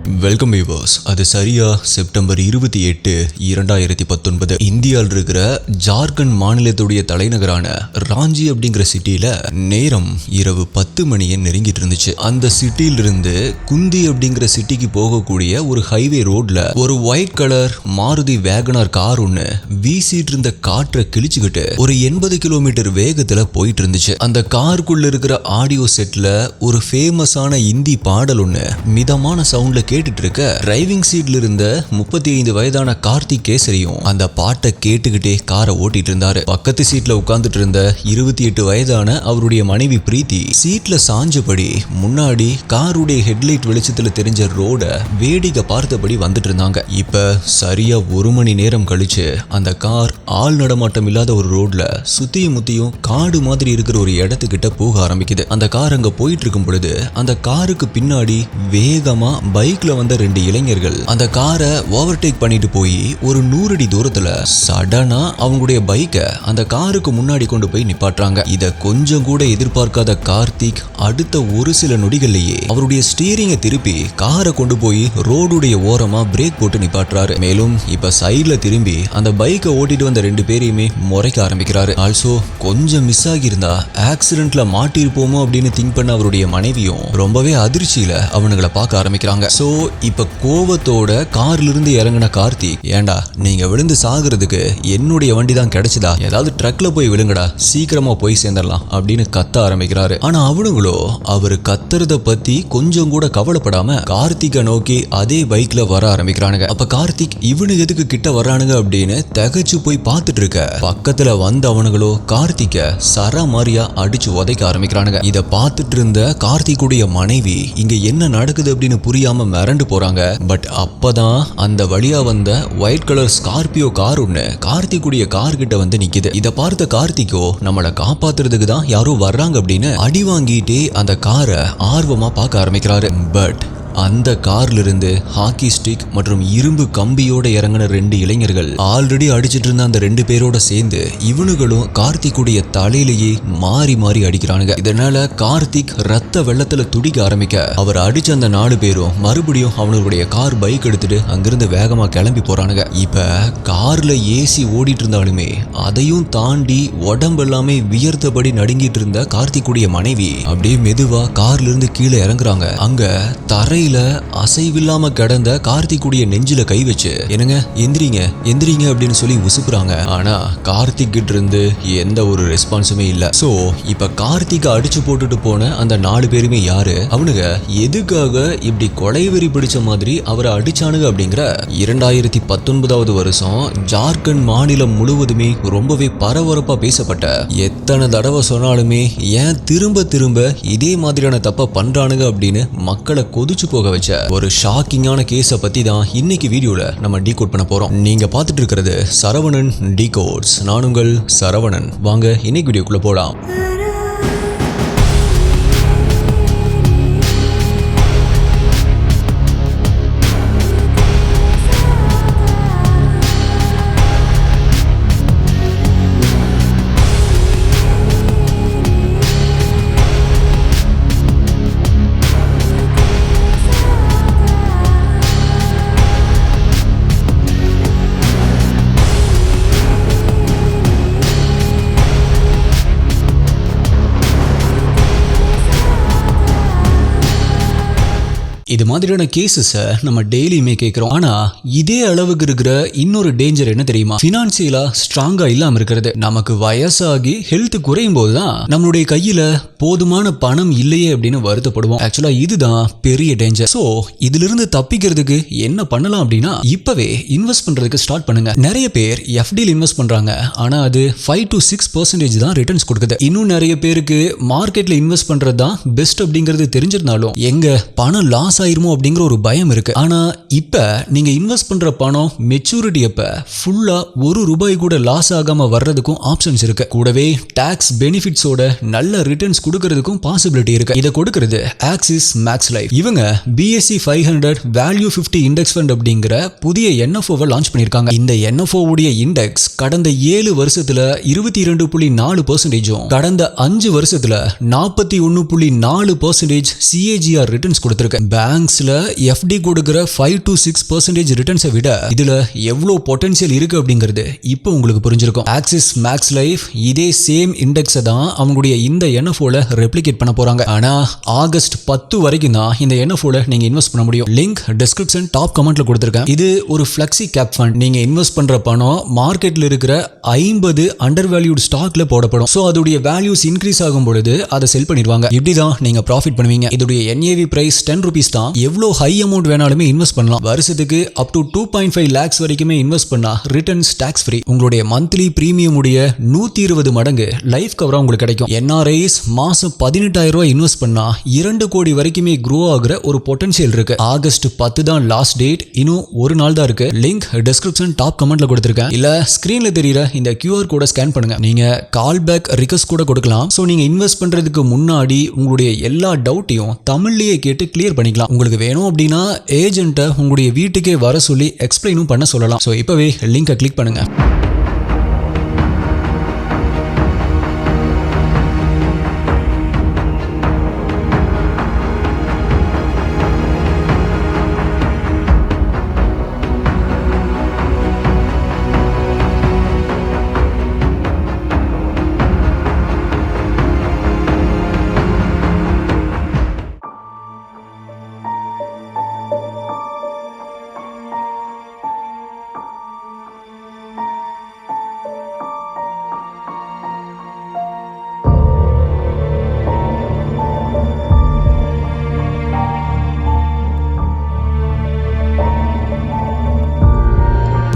Welcome viewers. அது சரியா September 28, 2019 இந்தியாவில் இருக்கிற ஜார்க்கண்ட் மாநிலத்துடைய தலைநகரான ராஞ்சி அப்படிங்கிற சிட்டியில நேரம் இரவு 10 மணியை நெருங்கிட்டு இருந்துச்சு. அந்த சிட்டியிலிருந்து குந்தி அப்படிங்கிற சிட்டிக்கு போகக்கூடிய ஒரு ஹைவே ரோட்ல ஒரு white colour Maruti Wagon R car ஒண்ணு வீசிட்டு இருந்த காற்றை கிழிச்சுக்கிட்டு ஒரு 80 கிலோமீட்டர் வேகத்துல போயிட்டு இருந்துச்சு. அந்த காருக்குள்ள இருக்கிற ஆடியோ செட்ல ஒரு ஃபேமஸான இந்தி பாடல் ஒண்ணு மிதமான சவுண்ட்ல கேட்டுட்டு இருக்க டிரைவிங் சீட்ல இருந்த 35 வயதான கார்த்திக் கேசரியும் அந்த பாட்டை கேட்டுக்கிட்டே காரை ஓட்டிட்டு இருந்தாரு. பக்கத்து சீட்ல உட்கார்ந்துட்டு இருந்த 28 வயதான அவருடைய மனைவி பிரீத்தி சீட்ல சாஞ்சபடி முன்னாடி காருடைய ஹெட்லைட் வெளிச்சத்துல தெரிஞ்ச ரோட வேடிக்கை பார்த்தபடி வந்துட்டு இருந்தாங்க. இப்ப சரியா 1 மணி நேரம் கழிச்சு அந்த கார் ஆள் நடமாட்டம் இல்லாத ஒரு ரோட்ல சுத்தியும் முத்தியும் காடு மாதிரி இருக்கிற ஒரு இடத்துக்கிட்ட போக ஆரம்பிக்குது. அந்த கார் அங்க போயிட்டு இருக்கும் பொழுது அந்த காருக்கு பின்னாடி வேகமா பைக்ல வந்த 2 இளைஞர்கள் அந்த காரை ஓவர்டேக் பண்ணிட்டு போய் ஒரு 100 அடி தூரத்துல சடனா அவங்களுடைய பைக்கை அந்த காருக்கு முன்னாடி கொண்டு போய் நிப்பாட்டுறாங்க. இத கொஞ்சம் கூட எதிர்பார்க்காத கார்த்திக் அடுத்த ஒரு சில நொடிகள்லயே அவருடைய ஸ்டீரிங்கை திருப்பி காரை கொண்டு போய் ரோடுடைய ஓரமா பிரேக் போட்டு நிப்பாட்டுறாரு. மேலும் இப்ப சைட்ல திரும்பி அந்த பைக்கை ஓட்டிட்டு வந்த 2 பேரையுமே முறைக்க ஆரம்பிக்கிறாரு. ஆல்சோ கொஞ்சம் மிஸ் ஆகியிருந்தா ஆக்சிடென்ட்ல மாட்டிருப்போமோ அப்படின்னு திங்க் பண்ண அவருடைய மனைவியும் ரொம்பவே அதிர்ச்சியில அவனுங்களை பார்க்க ஆரம்பிக்கிறாங்க. சோ இப்ப கோவத்தோட கார்ல இருந்து இறங்கின கார்த்திக், ஏண்டா நீங்க விழுந்து சாகுறதுக்கு என்னுடைய வண்டி தான் கிடைச்சதா, ஏதாவது ட்ரக்ல போய் விழுங்கடா, சீக்கிரமா போய் சேர்ந்துடலாம் அப்படின்னு கத்த ஆரம்பிக்கிறாரு. ஆனா அவனுங்களோ அவரு கத்துறத பத்தி கொஞ்சம் கூட கவலைப்படாம கார்த்திகை நோக்கி அதே பைக்ல வர ஆரம்பிக்கிறானுங்க. அப்ப கார்த்திக் இவனு எதுக்கு கிட்ட வர்றானுங்க அப்படின்னு தகச்சு போய் பார்த்துட்டு இருக்க பக்கத்துல வந்த அவனுங்களோ கார்த்திகை சர மாரியா அடிச்சு உதைக்க ஆரம்பிக்கிறானுங்க. இத பார்த்துட்டு இருந்த கார்த்திக்குடைய மனைவி இங்க என்ன நடக்குது அப்படின்னு புரியாம மிரண்டு போறாங்க. பட் அப்பதான் அந்த வழியா வந்த ஒயிட் கலர் ஸ்கார்பியோ கார் ஒண்ணு கார்த்திக்குடைய கார் கிட்ட வந்து நிக்குது. இத பார்த்த கார்த்திகோ நம்மளை காப்பாத்துறதுக்கு தான் யாரோ வர்றாங்க அப்படின்னு அடி வாங்கிட்டே அந்த காரை ஆர்வமா பார்க்க ஆரம்பிக்கிறாரு. பட் அந்த கார்ல இருந்து ஹாக்கி ஸ்டிக் மற்றும் இரும்பு கம்பியோட இறங்கின 2 இளைஞர்கள் ஆல்ரெடி அடிச்சிட்டு இருந்த அந்த 2 பேரோட சேர்ந்து இவனுங்களும் கார்த்திக்குடைய தலையிலேயே மாறி மாறி அடிக்கிறானுங்க. இதனால கார்த்திக் ரத்த வெள்ளத்துல துடிக்க ஆரம்பிக்க அவர் அடிச்ச அந்த 4 பேரும் மறுபடியும் அவனுடைய கார் பைக் எடுத்துட்டு அங்கிருந்து வேகமா கிளம்பி போறானுங்க. இப்ப கார்ல ஏசி ஓடிட்டு இருந்தாலுமே அதையும் தாண்டி உடம்பு எல்லாமே வியர்த்தபடி நடுங்கிட்டு இருந்த கார்த்திக்குடைய மனைவி அப்படியே மெதுவா கார்ல இருந்து கீழே இறங்குறாங்க. அங்க தரையில அசைவில்லாம கிடந்த கார்த்திக்குடைய நெஞ்சில கை வச்சு என்னங்க எந்திரிங்க எந்திரிங்க அப்படின்னு சொல்லி உசுப்புறாங்க. ஆனா கார்த்திக் கிட்ட இருந்து எந்த ஒரு ரெஸ்பான்ஸுமே இல்ல. சோ இப்ப கார்த்திக் அடிச்சு போட்டுட்டு போன அந்த 4 பேருமே யாரு, அவனுங்க எதுக்காக இப்படி கொலைவெறி பிடிச்ச மாதிரி அவரை அடிச்சானுங்க அப்படிங்கிற 2019 வருஷம் ஜார்க்கண்ட் மாநிலம் முழுவதுமே ரொம்பவே பரபரப்பா பேசப்பட்ட, எத்தனை தடவை சொன்னாலுமே ஏன் திரும்ப திரும்ப இதே மாதிரியான தப்ப பண்றானுங்க அப்படின்னு மக்களை கொதிச்சு போக வச்ச ஒரு ஷாக்கிங்கான கேஸை பத்தி தான் இன்னைக்கு வீடியோல நம்ம டீகோட் பண்ண போறோம். நீங்க பார்த்துட்டு இருக்கிறது சரவணன் டீகோட்ஸ். நான் உங்கள் சரவணன். வாங்க இன்னைக்கு வீடியோக்குள்ள போலாம். இது மாதிரியான கேசஸை நம்ம டெய்லியுமே கேட்கிறோம். ஆனா இதே அளவுக்கு இருக்கிற இன்னொரு டேஞ்சர் என்ன தெரியுமா? பினான்சியலா ஸ்ட்ராங்கா இல்லாம இருக்கிறது. நமக்கு வயசாகி ஹெல்த் குறையும் போதுதான் நம்மளுடைய கையில போதுமான பணம் இல்லையே அப்படின்னு வருத்தப்படுவோம். ஆக்சுவலா இதுதான் பெரிய டேஞ்சர். சோ இதுல இருந்து தப்பிக்கிறதுக்கு என்ன பண்ணலாம் அப்படின்னா இப்பவே இன்வெஸ்ட் பண்றதுக்கு ஸ்டார்ட் பண்ணுங்க. நிறைய பேர் எஃப்டில இன்வெஸ்ட் பண்றாங்க. ஆனா அது 5 to 6% தான் ரிட்டர்ன்ஸ் கொடுக்குது. இன்னும் நிறைய பேருக்கு மார்க்கெட்ல இன்வெஸ்ட் பண்றது தான் பெஸ்ட் அப்படிங்கிறது தெரிஞ்சிருந்தாலும் எங்க பணம் லாஸ் ஆயிருமோ அப்படிங்கிற ஒரு பயம் இருக்கு. ஆனா இப்ப நீங்க இன்வெஸ்ட் பண்ற பணம் மெச்சூரிட்டி அப்ப ஃபுல்லா ₹1 கூட லாஸ் ஆகாம வர்றதுக்கும் ஆப்ஷன்ஸ் இருக்கு. கூடவே டாக்ஸ் பெனிஃபிட்ஸோட நல்ல ரிட்டர்ன்ஸ் கொடுக்கிறதுக்கும் பாசிபிலிட்டி இருக்கு. இதை கொடுக்கிறது ஆக்சிஸ் மேக்ஸ் லைஃப். இவங்க BSE 500 வேல்யூ 50 இண்டெக்ஸ் ஃபண்ட் அப்படிங்கிற புதிய NFO-வை லான்ச் பண்ணிருக்காங்க. இந்த NFO உடைய இண்டெக்ஸ் கடந்த 7 வருஷத்துல 22.4%, கடந்த 5 வருஷத்துல 41.4% CAGR ரிட்டர்ன்ஸ் கொடுத்திருக்கு. பேங்க்ஸ்ல FD கொடுக்கிற 5 to 6% ரிட்டர்ன்ஸை விட இதுல எவ்வளவு பொட்டன்ஷியல் இருக்கு அப்படிங்கிறது இப்போ உங்களுக்கு புரிஞ்சிருக்கும். ஆக்சிஸ் மேக்ஸ் லைஃப் இதே சேம் இண்டெக்ஸை தான் அவங்களுடைய இந்த NFOல ரெப்ளிகேட் பண்ண போறாங்க. ஆனா ஆகஸ்ட் 10 வரைக்கும் தான் இந்த NFOல நீங்க இன்வெஸ்ட் பண்ண முடியும். லிங்க் டிஸ்கிரிப்ஷன் டாப் கமெண்ட்ல கொடுத்திருக்கேன். இது ஒரு ஃபிளெக்ஸி கேப் ஃபண்ட். நீங்க இன்வெஸ்ட் பண்ற பணம் மார்க்கெட்ல இருக்கிற 50 அண்டர் வேல்யூட் ஸ்டாக்ல போடப்படும். சோ அதோடைய வேல்யூஸ் இன்க்ரீஸ் ஆகும் பொழுது அதை செல் பண்ணிடுவாங்க. இப்படிதான் நீங்க ப்ராஃபிட் பண்ணுவீங்க. இதோடைய NAV பிரைஸ் 10 ரூபீஸ் தான். எவ்வளவு ஹை அமௌண்ட் வேணாலுமே இன்வெஸ்ட் பண்ணலாம். வருஷத்துக்கு அப் டு 2.5 lakhs வரைக்குமே இன்வெஸ்ட் பண்ணா ரிட்டர்ன்ஸ் டாக்ஸ் ஃப்ரீ. உங்களுடைய மந்த்லி பிரீமியம் உடைய 120 மடங்கு லைஃப் கவரா உங்களுக்கு கிடைக்கும். NRIs மாசம் 18,000 ரூபாய் இன்வெஸ்ட் பண்ணா 2 கோடி வரைக்குமே க்ரோ ஆகுற ஒரு பொட்டன்ஷியல் இருக்கு. ஆகஸ்ட் 10 தான் லாஸ்ட் டேட். இன்னும் ஒரு நாள் தான் இருக்கு. லிங்க் டிஸ்கிரிப்ஷன் டாப் கமெண்ட்ல கொடுத்திருக்கேன். இல்ல ஸ்கிரீன்ல தெரியற இந்த QR கோட ஸ்கேன் பண்ணுங்க. நீங்க கால் பேக் ரிக்வெஸ்ட் கூட கொடுக்கலாம். சோ நீங்க இன்வெஸ்ட் பண்றதுக்கு முன்னாடி உங்களுடைய எல்லா டவுட்டையும் தமிழ்லயே கேட்டு கிளியர் பண்ணிக்கலாம். உங்களுக்கு வேணும் அப்படின்னா ஏஜென்ட்டை உங்களுடைய வீட்டுக்கே வர சொல்லி எக்ஸ்பிளைனும் பண்ண சொல்லலாம். சோ இப்பவே லிங்கை கிளிக் பண்ணுங்க.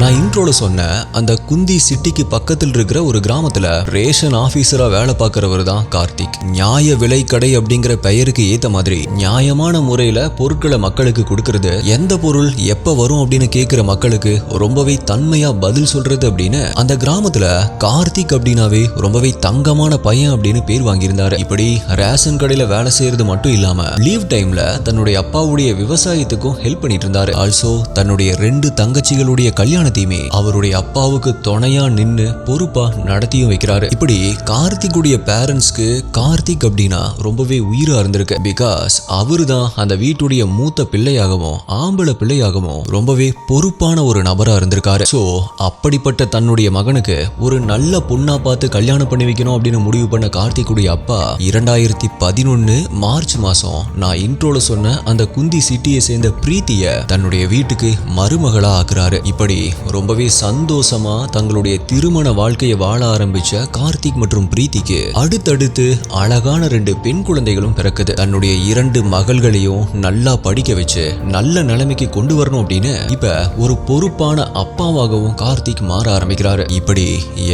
நான் இன்ட்ரோல சொன்ன அந்த குந்தி சிட்டிக்கு பக்கத்தில் இருக்கிற ஒரு கிராமத்துல ரேஷன் ஆபீசரா வேலை பார்க்கிறவர் தான் கார்த்திக். நியாய விலை கடை அப்படிங்கிற பெயருக்கு ஏத்த மாதிரி நியாயமான முறையில பொருட்களை மக்களுக்கு கொடுக்கறது, எந்த பொருள் எப்ப வரும் அப்படின்னு கேட்கிற மக்களுக்கு ரொம்பவே தன்மையா பதில் சொல்றது அப்படின்னு அந்த கிராமத்துல கார்த்திக் அப்படின்னாவே ரொம்பவே தங்கமான பையன் அப்படின்னு பேர் வாங்கியிருந்தாரு. இப்படி ரேஷன் கடையில வேலை செய்யறது மட்டும் இல்லாம லீவ் டைம்ல தன்னுடைய அப்பாவுடைய விவசாயத்துக்கும் ஹெல்ப் பண்ணிட்டு இருந்தாரு. ஆல்சோ தன்னுடைய 2 தங்கச்சிகளுடைய கல்யாணத்தையுமே அவருடைய அப்பாவுக்கு துணையா நின்னு பொறுப்பா நடத்தியும் வைக்கிறாரு. இப்படி கார்த்திக்குடைய பேரண்ட்ஸ்க்கு கார்த்திக் அப்படின்னா ரொம்பவே உயிரா இருந்திருக்கு. பிகாஸ் அவரு தான் அந்த வீட்டுடைய மூத்த பிள்ளையாகவும் ஆம்பளை பிள்ளையாகவும் ரொம்பவே பொறுப்பான ஒரு நபரா இருந்திருக்காரு. சோ அப்படிப்பட்ட தன்னுடைய மகனுக்கு ஒரு நல்ல பொண்ணா பார்த்து கல்யாணம் பண்ணி வைக்கணும் அப்படின்னு முடிவு பண்ண கார்த்திக்குடைய அப்பா 2011 மார்ச் மாசம் நான் இன்ட்ரோல சொன்ன அந்த குந்தி சிட்டியை சேர்ந்த பிரீத்திய தன்னுடைய வீட்டுக்கு மருமகளா ஆக்குறாரு. இப்படி ரொம்பவே சந்தோஷமா தங்களுடைய திருமண வாழ்க்கையை வாழ ஆரம்பிச்ச கார்த்திக் மற்றும் பிரீத்திக்கு அடுத்தடுத்து அழகான 2 பெண் குழந்தைகளும் பிறக்குது. தன்னுடைய 2 மகள்களையும் நல்லா படிக்க வச்சு நல்ல நிலைமைக்கு கொண்டு வரணும் அப்படின்னு இப்ப ஒரு பொறுப்பான அப்பாவாகவும் கார்த்திக் மாற ஆரம்பிக்கிறாரு. இப்படி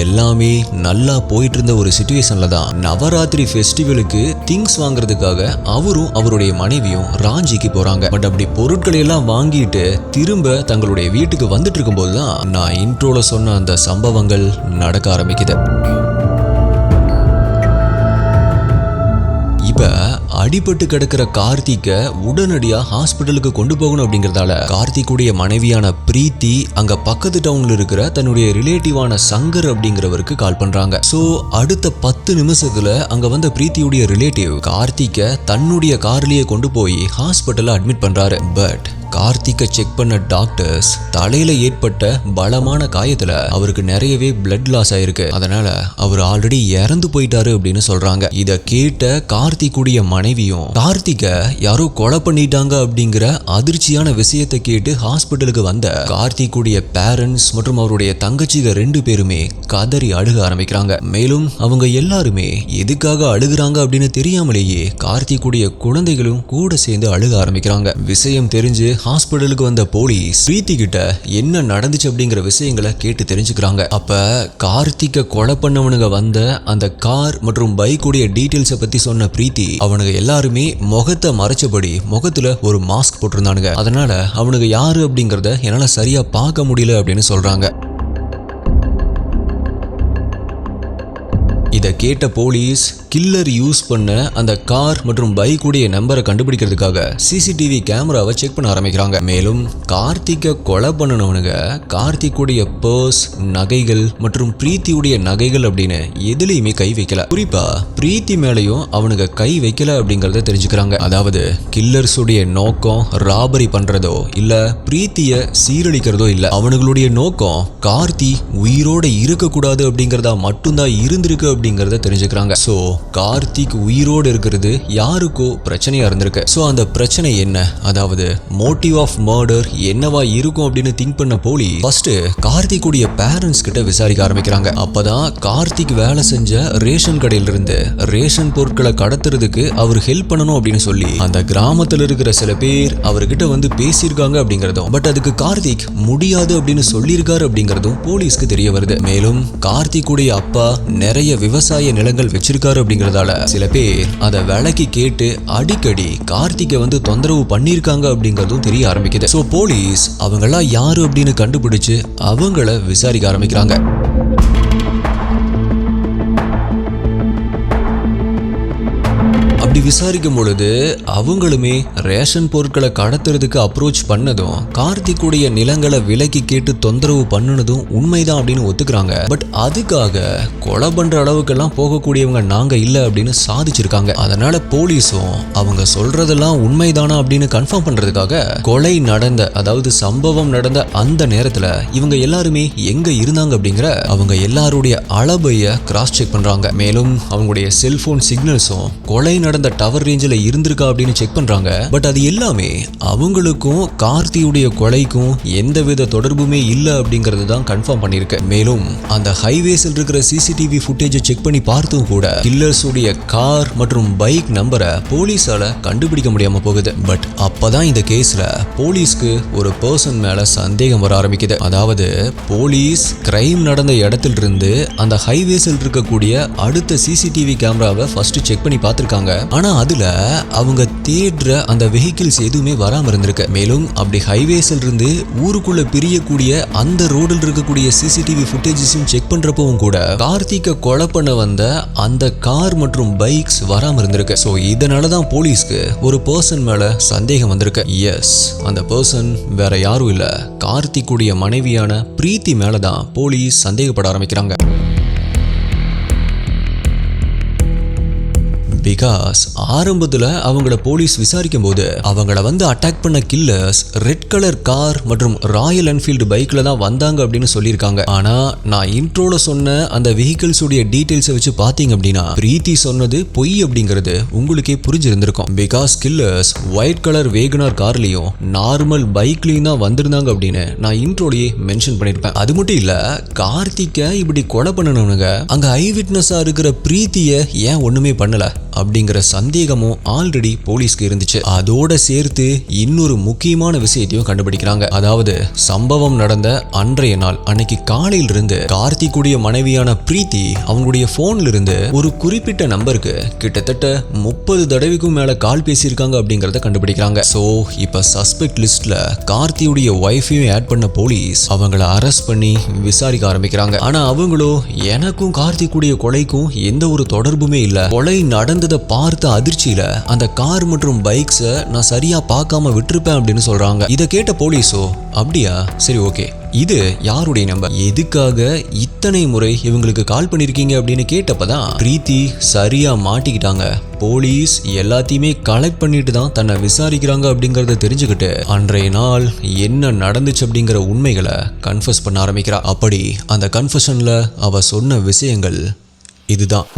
எல்லாமே நல்லா போயிட்டு இருந்த ஒரு சிச்சுவேஷன்ல தான் நவராத்திரி ஃபெஸ்டிவலுக்கு திங்ஸ் வாங்குறதுக்காக அவரும் அவருடைய மனைவியும் ராஞ்சிக்கு போறாங்க. பட் அப்படி பொருட்களை எல்லாம் வாங்கிட்டு திரும்ப தங்களுடைய வீட்டுக்கு வந்துட்டு இருக்கும்போது தான் நான் இன்ட்ரோல சொன்ன அந்த சம்பவங்கள் நடக்க ஆரம்பிக்குது. இப்ப அடிபட்டு கிடக்கிற கார்த்திக்க உடனடியா ஹாஸ்பிட்டலுக்கு கொண்டு போகணும் அப்படிங்கறதால கார்த்திக்குடைய மனைவியான பிரீத்தி அங்க பக்கத்து டவுன்ல இருக்கிற தன்னுடைய ரிலேட்டிவான சங்கர் அப்படிங்கிறவருக்கு கால் பண்றாங்க. சோ அடுத்த 10 நிமிஷத்துல அங்க வந்த பிரீத்தியுடைய ரிலேட்டிவ் கார்த்திக்க தன்னுடைய கார்லயே கொண்டு போய் ஹாஸ்பிட்டல்ல அட்மிட் பண்றாரு. பட் கார்த்திகை செக் பண்ண டாக்டர்ஸ் தலையில ஏற்பட்ட பலமான காயத்துல அவருக்கு நிறையவே பிளட் லாஸ் ஆயிருக்கு. அதனால அவர் ஆல்ரெடி இறந்து போயிட்டாரு அப்படின்னு சொல்றாங்க. இத கேட்ட கார்த்திக்குடைய மனைவியும் கார்த்திகை யாரோ கொலை பண்ணிட்டாங்க அப்படிங்கிற அதிர்ச்சியான விஷயத்தை கேட்டு ஹாஸ்பிட்டலுக்கு வந்த கார்த்திக்குடைய பேரண்ட்ஸ் மற்றும் அவருடைய தங்கச்சிக 2 பேருமே கதறி அழுக ஆரம்பிக்கிறாங்க. மேலும் அவங்க எல்லாருமே எதுக்காக அழுகுறாங்க அப்படின்னு தெரியாமலேயே கார்த்திக்குடைய குழந்தைகளும் கூட சேர்ந்து அழுக ஆரம்பிக்கிறாங்க. விஷயம் தெரிஞ்சு ஹாஸ்பிட்டலுக்கு வந்த போலீஸ் பிரீத்தி கிட்ட என்ன நடந்துச்சு அப்படிங்கிற விஷயங்களை கேட்டு தெரிஞ்சுக்கிறாங்க. அப்ப கார்த்திகை கொலை பண்ணவனுங்க வந்த அந்த கார் மற்றும் பைக்குடைய டீடைல்ஸை பத்தி சொன்ன பிரீத்தி அவனுங்க எல்லாருமே முகத்தை மறைச்சபடி முகத்துல ஒரு மாஸ்க் போட்டிருந்தானுங்க. அதனால அவனுங்க யாரு அப்படிங்கறத என்னால சரியா பார்க்க முடியல அப்படின்னு சொல்றாங்க. இதை கேட்ட போலீஸ் கில்லர் யூஸ் பண்ண அந்த கார் மற்றும் பைக் உடைய நம்பரை கண்டுபிடிக்கிறதுக்காக சிசிடிவி கேமராவை செக் பண்ண ஆரம்பிக்கிறாங்க. மேலும் கார்த்திகை கொலை பண்ணனவனுங்க கார்த்திக்குடைய பர்ஸ், நகைகள் மற்றும் பிரீத்தியுடைய நகைகள் அப்படின்னு எதுலையுமே கை வைக்கல. குறிப்பா பிரீத்தி மேலையும் அவனுங்க கை வைக்கல அப்படிங்கறத தெரிஞ்சுக்கிறாங்க. அதாவது கில்லர்ஸ் உடைய நோக்கம் ராபரி பண்றதோ இல்ல பிரீத்திய சீரழிக்கிறதோ இல்ல. அவனுங்களுடைய நோக்கம் கார்த்தி உயிரோட இருக்க கூடாது அப்படிங்கறதா மட்டும்தான் இருந்திருக்கு அப்படிங்கறத தெரிஞ்சுக்கிறாங்க. சோ கார்த்திக் உயிரோடு இருக்கிறது யாருக்கோ பிரச்சனையா இருந்திருக்கு. சோ அந்த பிரச்சனை என்ன, அதாவது மோட்டிவ் ஆஃப் மர்டர் என்னவா இருக்கும் அப்படின்னு திங்க் பண்ண போலீஸ் ஃபர்ஸ்ட் கார்த்திக் உடைய பேரண்ட்ஸ் கிட்ட விசாரிக்க ஆரம்பிக்கிறாங்க. அப்பதான் கார்த்திக் வேலை செஞ்ச ரேஷன் கடையில இருந்து ரேஷன் பொருட்களை கடத்துறதுக்கு அவர் ஹெல்ப் பண்ணணும் அப்படின்னு சொல்லி அந்த கிராமத்துல இருக்கிற சில பேர் அவர்கிட்ட வந்து பேசியிருக்காங்க அப்படிங்கறதும், பட் அதுக்கு கார்த்திக் முடியாது அப்படின்னு சொல்லியிருக்காரு அப்படிங்கறதும் போலீஸ்க்கு தெரிய வருது. மேலும் கார்த்திக் உடைய அப்பா நிறைய விவசாய நிலங்கள் வச்சிருக்காரு அப்படிங்கறதால சில பேர் அதை விலைக்கு கேட்டு அடிக்கடி கார்த்திகை வந்து தொந்தரவு பண்ணிருக்காங்க அப்படிங்கறதும் தெரிய ஆரம்பிக்குது. சோ போலீஸ் அவங்களா யாரு அப்படின்னு கண்டுபிடிச்சு அவங்கள விசாரிக்க ஆரம்பிக்கிறாங்க. அப்படி விசாரிக்கும் பொழுது அவங்களுமே ரேஷன் பொருட்களை கடத்துறதுக்கு அப்ரோச் பண்ணதும் கார்த்திக்குடைய நிலங்களை விலைக்கு கேட்டு தொந்தரவு பண்ணினதும் உண்மைதான் அப்படின்னு ஒத்துக்கிறாங்க. பட் அதுக்காக கொலை பண்ற அளவுக்கெல்லாம் போகக்கூடியவங்க நாங்க இல்ல அப்படின்னு சாதிச்சிருக்காங்க. அதனால போலீஸும் அவங்க சொல்றதெல்லாம் உண்மைதானா அப்படின்னு கன்ஃபார்ம் பண்றதுக்காக கொலை நடந்த, அதாவது சம்பவம் நடந்த அந்த நேரத்துல இவங்க எல்லாருமே எங்க இருந்தாங்க அப்படிங்கிற அவங்க எல்லாருடைய அளபைய கிராஸ் செக் பண்றாங்க. மேலும் அவங்களுடைய செல்போன் சிக்னல்ஸும் கொலை நடந்த டவர் ரேஞ்சில் இருந்திருக்கா அப்படின்னு செக் பண்றாங்க. பட் அது எல்லாமே அவங்களுக்கும் கார்த்தியுடைய கொலைக்கும் எந்தவித தொடர்புமே இல்ல அப்படிங்கறது தான் கன்ஃபார்ம் பண்ணிருக்கு. மேலும் அந்த ஹைவேஸில் இருக்கிற சிசிடிவி ஃபுட்டேஜை செக் பண்ணி பார்த்தும் கூட கில்லர்ஸ் உடைய கார் மற்றும் பைக் நம்பரை போலீஸால கண்டுபிடிக்க முடியாம போகுது. பட் அப்பதான் இந்த கேஸ்ல போலீஸ்க்கு ஒரு பர்சன் மேல சந்தேகம் வர ஆரம்பிக்குது. அதாவது போலீஸ் கிரைம் நடந்த இடத்துல இருந்து அந்த ஹைவேஸில் இருக்கக்கூடிய அடுத்த சிசிடிவி கேமராவை ஃபர்ஸ்ட் செக் பண்ணி பார்த்திருக்காங்க. ஆனா அதுல அவங்க தேடுற அந்த வெஹிக்கிள்ஸ் எதுவுமே வராம இருந்திருக்கு. மேலும் அப்படி ஹைவேஸ்ல இருந்து ஊருக்குள்ள பிரியக்கூடிய அந்த ரோடில் இருக்கக்கூடிய சிசிடிவி ஃபுட்டேஜஸும் செக் பண்றப்பவும் கூட கார்த்திகை கொலை பண்ண வந்த அந்த கார் மற்றும் பைக்ஸ் வராம இருந்திருக்கு. சோ இதனாலதான் போலீஸ்க்கு ஒரு பர்சன் மேல சந்தேகம் வந்திருக்கு. எஸ், அந்த பர்சன் வேற யாரும் இல்ல, கார்த்திக்குடைய மனைவியான பிரீத்தி மேலதான் போலீஸ் சந்தேகப்பட ஆரம்பிக்கிறாங்க. பிகாஸ் ஆரம்பத்துல அவங்கள போலீஸ் விசாரிக்கும் போது அவங்கள வந்து அட்டாக் பண்ண கில்லர்ஸ் ரெட் கலர் கார் மற்றும் ராயல் என்ஃபீல்டு பைக்ல தான் வந்தாங்க அப்படின்னு சொல்லியிருக்காங்க. ஆனா நான் இன்ட்ரோல சொன்ன அந்த வெஹிக்கிள்ஸ் உடைய டீடைல்ஸை வச்சு பாத்தீங்க அப்படின்னா பிரீத்தி சொன்னது பொய் அப்படிங்கிறது உங்களுக்கே புரிஞ்சிருந்திருக்கும். Because killers white colour WagonR கார்லயும் நார்மல் பைக்லயும் தான் வந்திருந்தாங்க அப்படின்னு நான் இன்ட்ரோலயே மென்ஷன் பண்ணிருப்பேன். அது மட்டும் இல்ல, கார்த்திகை இப்படி கொலை பண்ணணுங்க அங்க ஐ விட்னஸா இருக்கிற பிரீத்திய ஏன் ஒண்ணுமே பண்ணல அப்படிங்கிற சந்தேகமும் ஆல்ரெடி போலீஸ்க்கு இருந்துச்சு. அதோட சேர்த்து இன்னொரு முக்கியமான விஷயத்தையும் கண்டுபிடிக்கிறாங்க. அதாவது சம்பவம் நடந்த அன்றைய நாள் அன்னைக்கு காலையில இருந்து கார்த்திக்குடைய மனைவியான பிரீத்தி அவங்களுடைய போன்ல இருந்து ஒரு குறிப்பிட்ட நம்பருக்கு கிட்டத்தட்ட 30 தடவைக்கும் மேல கால் பேசியிருக்காங்க அப்படிங்கறத கண்டுபிடிக்கிறாங்க. சோ இப்ப சஸ்பெக்ட் லிஸ்ட்ல கார்த்தியுடைய ஒய்ஃபையும் ஆட் பண்ண போலீஸ் அவங்கள அரெஸ்ட் பண்ணி விசாரிக்க ஆரம்பிக்கிறாங்க. ஆனா அவங்களோ எனக்கும் கார்த்திக்குடைய கொலைக்கும் எந்த ஒரு தொடர்புமே இல்ல, கொலை நடந்ததை பார்த்த அதிர்ச்சியில அந்த கார் மற்றும் பைக்ஸை நான் சரியா பார்க்காம விட்டுருப்பேன் அப்படின்னு சொல்றாங்க. இதை கேட்ட போலீஸோ அப்படியா, சரி ஓகே, இது யாருடைய நம்பர், எதுக்காக இத்தனை முறை இவங்களுக்கு கால் பண்ணிருக்கீங்க அப்படின்னு கேட்டப்பதான் பிரீத்தி சரியா மாட்டிக்கிட்டாங்க. போலீஸ் எல்லாத்தையுமே கலெக்ட் பண்ணிட்டு தான் தன்னை விசாரிக்கிறாங்க அப்படிங்கறத தெரிஞ்சுக்கிட்டு அன்றைய நாள் என்ன நடந்துச்சு அப்படிங்கிற உண்மைகளை கன்ஃபஸ் பண்ண ஆரம்பிக்கிறா. அப்படி அந்த கன்ஃபஷன்ல அவ சொன்ன விஷயங்கள் இதுதான்.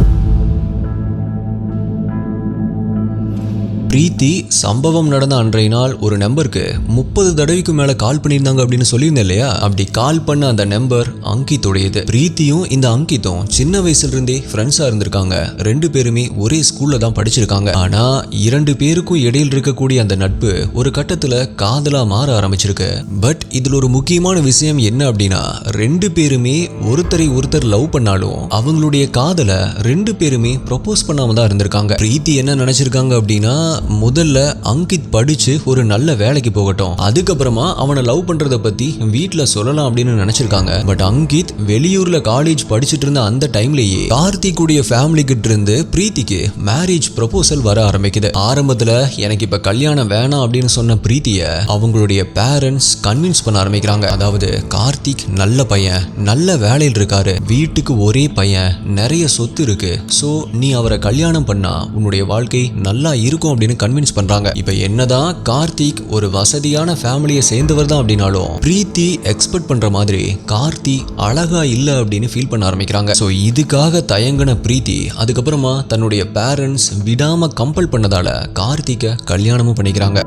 பிரீத்தி சம்பவம் நடந்த அன்றைய நாள் ஒரு நம்பருக்கு 30 தடவைக்கு மேல கால் பண்ணியிருந்தாங்க அப்படின்னு சொல்லியிருந்தேன் இல்லையா, அப்படி கால் பண்ண அந்த நம்பர் அங்கித்துடையது. பிரீத்தியும் இந்த அங்கித்தும் சின்ன வயசுல இருந்தே ஃப்ரெண்ட்ஸா இருந்திருக்காங்க. 2 பேருமே ஒரே ஸ்கூல்ல தான் படிச்சிருக்காங்க. ஆனா 2 பேருக்கும் இடையில் இருக்கக்கூடிய அந்த நட்பு ஒரு கட்டத்துல காதலா மாற ஆரம்பிச்சிருக்கு. பட் இதுல ஒரு முக்கியமான விஷயம் என்ன அப்படின்னா 2 பேருமே ஒருத்தரை ஒருத்தர் லவ் பண்ணாலும் அவங்களுடைய காதலை 2 பேருமே ப்ரொபோஸ் பண்ணாம தான் இருந்திருக்காங்க. பிரீத்தி என்ன நினைச்சிருக்காங்க அப்படின்னா முதல்ல அங்கித் படிச்சு ஒரு நல்ல வேலைக்கு போகட்டும், அதுக்கப்புறமா அவனை லவ் பண்றத பத்தி வீட்ல சொல்லலாம் அப்படின்னு நினைச்சிருக்காங்க. பட் அங்கித் வெளியூர்ல காலேஜ் படிச்சுட்டு இருந்த அந்த டைம்லயே கார்த்திக் உடைய ஃபேமிலி கிட்ட இருந்து பிரீத்திக்கு மேரேஜ் ப்ரொபோசல் வர ஆரம்பிக்குது. ஆரம்பத்துல எனக்கு இப்ப கல்யாணம் வேணாம் அப்படின்னு சொன்ன பிரீத்திய அவங்களுடைய பேரண்ட்ஸ் கன்வின்ஸ் பண்ண ஆரம்பிக்கிறாங்க. அதாவது கார்த்திக் நல்ல பையன், நல்ல வேலையில் இருக்காரு, வீட்டுக்கு ஒரே பையன், நிறைய சொத்து இருக்கு, சோ நீ அவரை கல்யாணம் பண்ணா உன்னுடைய வாழ்க்கை நல்லா இருக்கும் அப்படின்னு கன்வின்ஸ் பண்றாங்க. இப்ப என்னதான் கார்த்திக் ஒரு வசதியான ஃபேமிலியை சேர்ந்தவர் தான் அப்படின்னாலும் பிரீத்தி எக்ஸ்பெக்ட் பண்ற மாதிரி கார்த்தி அழகா இல்ல அப்படின்னு ஃபீல் பண்ண ஆரம்பிக்கிறாங்க. சோ இதுக்காக தயங்கின பிரீத்தி அதுக்கப்புறமா தன்னுடைய பேரண்ட்ஸ் விடாம கம்பல் பண்ணதால கார்த்திகை கல்யாணமும் பண்ணிக்கிறாங்க.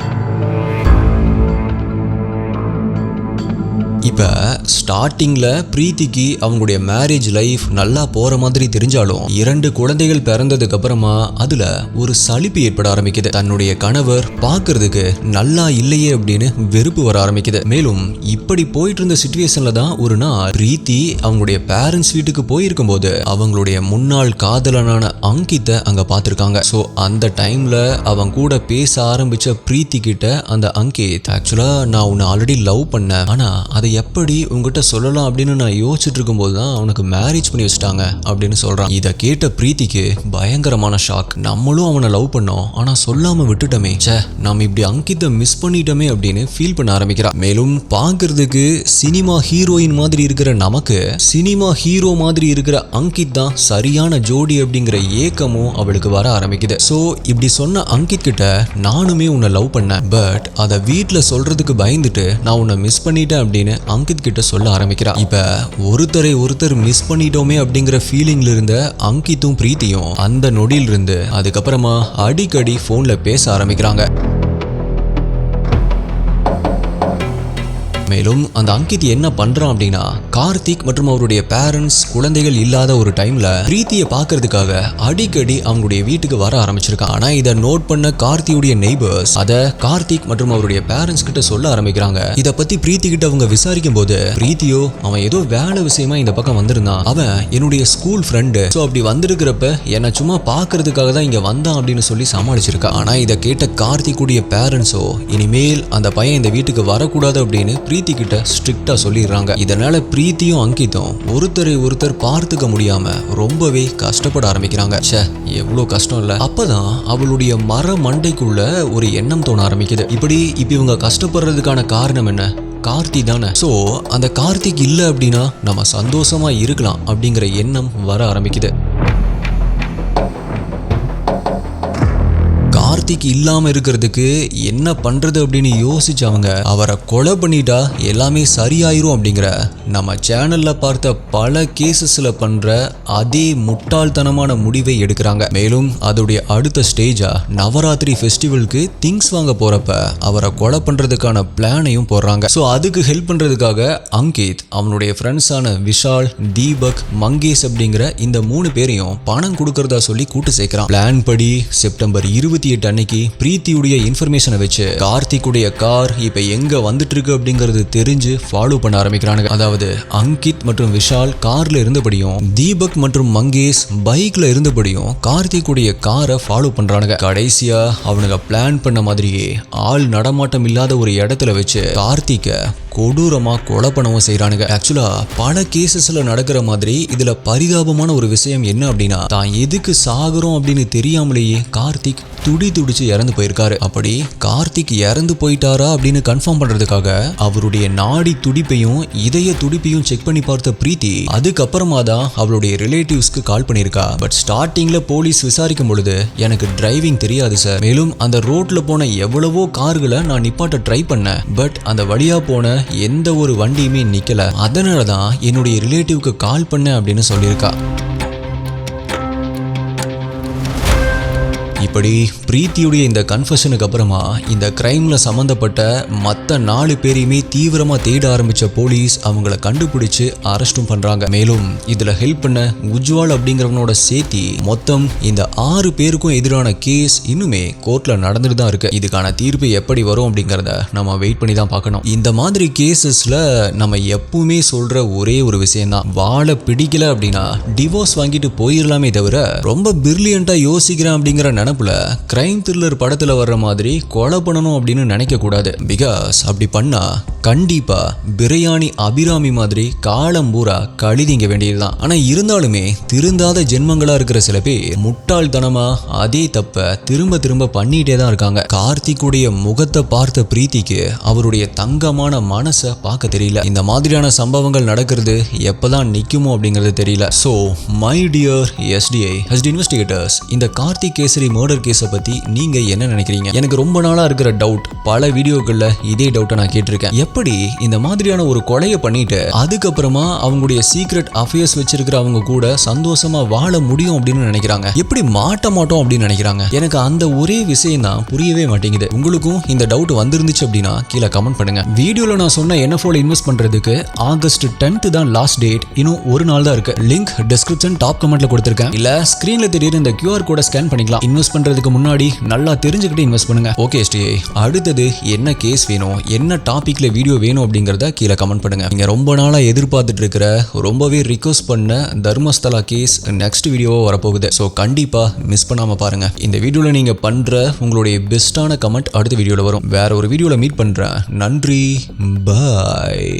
இப்ப ஸ்டார்டிங்ல பிரீத்திக்கு அவங்களுடைய மேரேஜ் லைஃப் நல்லா போற மாதிரி தெரிஞ்சாலும் 2 குழந்தைகள் பிறந்ததுக்கு அப்புறமா அதுல ஒரு சலிப்பு ஏற்பட ஆரம்பிக்குது. தன்னுடைய கணவர் பாக்குறதுக்கு நல்லா இல்லையே அப்படின்னு வெறுப்பு வர ஆரம்பிக்குது. மேலும் இப்படி போயிட்டு இருந்த சிச்சுவேஷன்ல தான் ஒரு நாள் பிரீத்தி அவங்களுடைய பேரண்ட்ஸ் வீட்டுக்கு போயிருக்கும் போது அவங்களுடைய முன்னாள் காதலனான அங்கித்தை அங்க பாத்திருக்காங்க. சோ அந்த டைம்ல அவங்க கூட பேச ஆரம்பிச்ச பிரீத்தி கிட்ட அந்த அங்கித், ஆக்சுவலா நான் உன்னை ஆல்ரெடி லவ் பண்ணேன், ஆனா அதை எப்படி உங்ககிட்ட சொல்லலாம் அப்படின்னு நான் யோசிச்சுட்டு இருக்கும் போதுதான் அவனுக்கு மேரேஜ் பண்ணி வச்சுட்டாங்க அப்படின்னு சொல்றான். இதை கேட்ட பிரீத்திக்கு பயங்கரமான ஷாக். நம்மளும் அவனை லவ் பண்ணோம், ஆனா சொல்லாம விட்டுட்டோமே, சே நம்ம இப்படி அங்கித்தை மிஸ் பண்ணிட்டோமே அப்படின்னு ஃபீல் பண்ண ஆரம்பிக்கிறான். மேலும் பாக்குறதுக்கு சினிமா ஹீரோயின் மாதிரி இருக்கிற நமக்கு சினிமா ஹீரோ மாதிரி இருக்கிற அங்கித் தான் சரியான ஜோடி அப்படிங்கிற ஏக்கமும் அவளுக்கு வர ஆரம்பிக்குது. சோ இப்படி சொன்ன அங்கித் கிட்ட நானுமே உன்னை லவ் பண்ணேன், பட் அதை வீட்டுல சொல்றதுக்கு பயந்துட்டு நான் உன்னை மிஸ் பண்ணிட்டேன் அப்படின்னு அங்கித் கிட்ட சொல்ல ஆரம்பிக்கிறா. இப்ப ஒருத்தர் மிஸ் பண்ணிட்டோமே அப்படிங்கிற ஃபீலிங்ல இருந்த அங்கித்தும் பிரீத்தியும் அந்த நொடியில் இருந்து அதுக்கப்புறமா அடிக்கடி போன்ல பேச ஆரம்பிக்கிறாங்க. மேலும் அந்த அங்கித் என்ன பண்றான் அப்படின்னா கார்த்திக் மற்றும் அவருடைய பேரண்ட்ஸ் குழந்தைகள் இல்லாத ஒரு டைம்ல பிரீத்தியை பாக்குறதுக்காக அடிக்கடி அவங்களுடைய வீட்டுக்கு வர ஆரம்பிச்சிருக்கான். ஆனா இதை நோட் பண்ண கார்த்தியுடைய நெய்பர்ஸ் அத கார்த்திக் மற்றும் அவருடைய பேரண்ட்ஸ் கிட்ட சொல்ல ஆரம்பிக்கிறாங்க. இத பத்தி பிரீத்தி கிட்ட அவங்க விசாரிக்கும் போது பிரீத்தியோ அவன் ஏதோ வேலை விஷயமா இந்த பக்கம் வந்திருந்தான், அவன் என்னுடைய ஸ்கூல் ஃப்ரெண்டு, சோ அப்படி வந்திருக்கிறப்ப என்ன சும்மா பாக்குறதுக்காக தான் இங்க வந்தான் அப்படின்னு சொல்லி சமாளிச்சிருக்கா. ஆனா இதை கேட்ட கார்த்திக்குடைய பேரண்ட்ஸோ இனிமேல் அந்த பையன் இந்த வீட்டுக்கு வரக்கூடாது அப்படின்னு பிரீத்தி கிட்ட ஸ்ட்ரிக்டா சொல்லிடுறாங்க. இதனால பிரீத்தியும் அங்கித்தும் ஒருத்தர் பார்த்துக்க முடியாம ரொம்பவே கஷ்டப்பட ஆரம்பிக்கிறாங்க. ச்சே எவ்வளவு கஷ்டம் இல்ல. அப்பதான் அவளுடைய மர மண்டைக்குள்ள ஒரு எண்ணம் தோண ஆரம்பிக்குது. இப்ப இவங்க கஷ்டப்படுறதுக்கான காரணம் என்ன? கார்த்தி தானே. சோ அந்த கார்த்திக் இல்ல அப்படின்னா நம்ம சந்தோஷமா இருக்கலாம் அப்படிங்கிற எண்ணம் வர ஆரம்பிக்குது. கார்த்திக் இல்லாம இருக்கிறதுக்கு என்ன பண்றது அப்படின்னு யோசிச்சவங்க அவரை கொலை பண்ணிட்டா எல்லாமே சரியாயிரும் அப்படிங்கிற நம்ம சேனல்ல பார்த்த பல கேசஸ்ல பண்ற அதே முட்டாள்தனமான முடிவை எடுக்கிறாங்க. மேலும் அதோடைய அடுத்த ஸ்டேஜா நவராத்திரி ஃபெஸ்டிவலுக்கு திங்ஸ் வாங்க போறப்ப அவரை கொலை பண்றதுக்கான பிளானையும் போடுறாங்க. சோ அதுக்கு ஹெல்ப் பண்றதுக்காக அங்கித் அவனுடைய ஃப்ரெண்ட்ஸான விஷால், தீபக், மங்கேஷ் அப்படிங்கிற இந்த 3 பேரையும் பணம் கொடுக்கறதா சொல்லி கூட்டு சேர்க்கிறான். பிளான் படி செப்டம்பர் 28 அன்னைக்கு பிரீத்தியுடைய இன்ஃபர்மேஷனை வச்சு கார்த்திக்குடைய கார் இப்ப எங்க வந்துட்டு இருக்கு அப்படிங்கறது தெரிஞ்சு ஃபாலோ பண்ண ஆரம்பிக்கிறானுங்க. அதாவது அங்கித் மற்றும் விஷால் கார்ல இருந்தபடியும் தீபக் மற்றும் மங்கேஷ் பைக்ல இருந்தபடியும் கார்த்திக்குடைய காரை ஃபாலோ பண்றானுங்க. கடைசியா அவனுங்க பிளான் பண்ண மாதிரியே ஆள் நடமாட்டம் இல்லாத ஒரு இடத்துல வச்சு கார்த்திகை கொடூரமா கொலை பண்ணவும் செய்யறானுங்க. ஆக்சுவலா பல கேசஸ்ல நடக்கிற மாதிரி இதுல பரிதாபமான ஒரு விஷயம் என்ன அப்படின்னா தான் எதுக்கு சாகுறோம் அப்படின்னு தெரியாமலேயே கார்த்திக் துடிச்சு இறந்து போயிருக்காரு. அப்படி கார்த்திக் இறந்து போயிட்டாரா அப்படின்னு கன்ஃபார்ம் பண்றதுக்காக அவருடைய நாடி துடிப்பையும் இதய துடிப்பையும் செக் பண்ணி பார்த்த பிரீத்தி அதுக்கப்புறமா தான் அவளுடைய ரிலேட்டிவ்ஸ்க்கு கால் பண்ணிருக்கா. பட் ஸ்டார்டிங்ல போலீஸ் விசாரிக்கும் பொழுது எனக்கு டிரைவிங் தெரியாது சார், மேலும் அந்த ரோட்ல போன எவ்வளவோ கார்களை நான் நிப்பாட்ட ட்ரை பண்ணேன், பட் அந்த வழியா போன எந்த ஒரு வண்டியுமே நிக்கல, அதனாலதான் என்னுடைய ரிலேட்டிவ்க்கு கால் பண்ணேன் அப்படின்னு சொல்லியிருக்கா. இப்படி பிரீத்தியுடைய இந்த கன்ஃபெஷனுக்கு அப்புறமா இந்த கிரைம்ல சம்பந்தப்பட்ட மற்ற 4 பேரையுமே தீவிரமா தேட ஆரம்பிச்ச போலீஸ் அவங்கள கண்டுபிடிச்சு அரெஸ்டும் பண்றாங்க. மேலும் இதுல ஹெல்ப் பண்ண உஜ்வால் அப்படிங்கிறவனோட சேர்த்தி மொத்தம் இந்த 6 பேருக்கும் எதிரான கேஸ் இன்னுமே கோர்ட்ல நடந்துட்டு தான் இருக்கு. இதுக்கான தீர்ப்பு எப்படி வரும் அப்படிங்கறத நம்ம வெயிட் பண்ணி தான் பார்க்கணும். இந்த மாதிரி கேசஸ்ல நம்ம எப்பவுமே சொல்ற ஒரே ஒரு விஷயம் தான், வாழ பிடிக்கல அப்படின்னா டிவோர்ஸ் வாங்கிட்டு போயிடலாமே தவிர ரொம்ப பிரில்லியண்டா யோசிக்கிறேன் அப்படிங்கிற நினைப்புல நினைக்கிறாப்புல கிரைம் த்ரில்லர் படத்துல வர்ற மாதிரி கொலை பண்ணணும் அப்படின்னு நினைக்க கூடாது. பிகாஸ் அப்படி பண்ணா கண்டிப்பா பிரியாணி அபிராமி மாதிரி காலம் பூரா கழுதிங்க வேண்டியதுதான். ஆனா இருந்தாலுமே திருந்தாத ஜென்மங்களா இருக்கிற சில பேர் முட்டாள்தனமா அதே தப்ப திரும்ப திரும்ப பண்ணிட்டே தான் இருக்காங்க. கார்த்திக்குடைய முகத்தை பார்த்த பிரீத்திக்கு அவருடைய தங்கமான மனசை பார்க்க தெரியல. இந்த மாதிரியான சம்பவங்கள் நடக்கிறது எப்பதான் நிக்குமோ அப்படிங்கிறது தெரியல. So my dear SDI investigators, இந்த கார்த்திக் கேசரி மர்டர் கேஸை பத்தி நீங்க என்ன நினைக்கிறீங்க? எனக்கு ரொம்ப நாளா இருக்கிற டவுட், பல வீடியோக்கள்ல இதே டவுட்டை நான் கேட்டிருக்கேன். எப்படி இந்த மாதிரியான ஒரு கொலையை பண்ணிட்டு அதுக்கப்புறமா அவங்களுடைய சீக்ரெட் அஃபேர்ஸ் வச்சிருக்கிற அவங்க கூட சந்தோஷமா வாழ முடியும் அப்படின்னு நினைக்கிறாங்க? எப்படி மாட்ட மாட்டோம் அப்படின்னு நினைக்கிறாங்க? எனக்கு அந்த ஒரே விஷயம் தான் புரியவே மாட்டேங்குது. உங்களுக்கும் இந்த டவுட் வந்திருந்துச்சு அப்படின்னா கீழே கமெண்ட் பண்ணுங்க. வீடியோல நான் சொன்ன NFOல இன்வெஸ்ட் பண்றதுக்கு ஆகஸ்ட் 10th தான் லாஸ்ட் டேட். இன்னும் ஒரு நாள் தான் இருக்கு. லிங்க் டிஸ்கிரிப்ஷன் டாப் கமெண்ட்ல கொடுத்திருக்கேன். இல்ல ஸ்கிரீன்ல தெரியுற இந்த QR கோடை ஸ்கேன் பண்ணிக்கலாம். இன்வெஸ்ட் பண்றதுக்கு முன்னாடி நல்லா தெரிஞ்சுக்கிட்டு இன்வெஸ்ட் பண்ணுங்க. ஓகே SDI, அடுத்தது என்ன கேஸ் வேணும், என்ன டாபிக்ல வீடியோ வேணும் அப்படிங்கறத கீழே கமெண்ட் பண்ணுங்க. நீங்க ரொம்ப நாளா எதிர்பார்த்துட்டு இருக்கிற, ரொம்பவே ரிக்வெஸ்ட் பண்ண தர்மஸ்தலா கேஸ் நெக்ஸ்ட் வீடியோவா வரப்போகுது. ஸோ கண்டிப்பா மிஸ் பண்ணாம பாருங்க. இந்த வீடியோல நீங்க பண்ற உங்களுடைய பெஸ்டான கமெண்ட் அடுத்த வீடியோல வரும். வேற ஒரு வீடியோல மீட் பண்றேன். நன்றி, பாய்.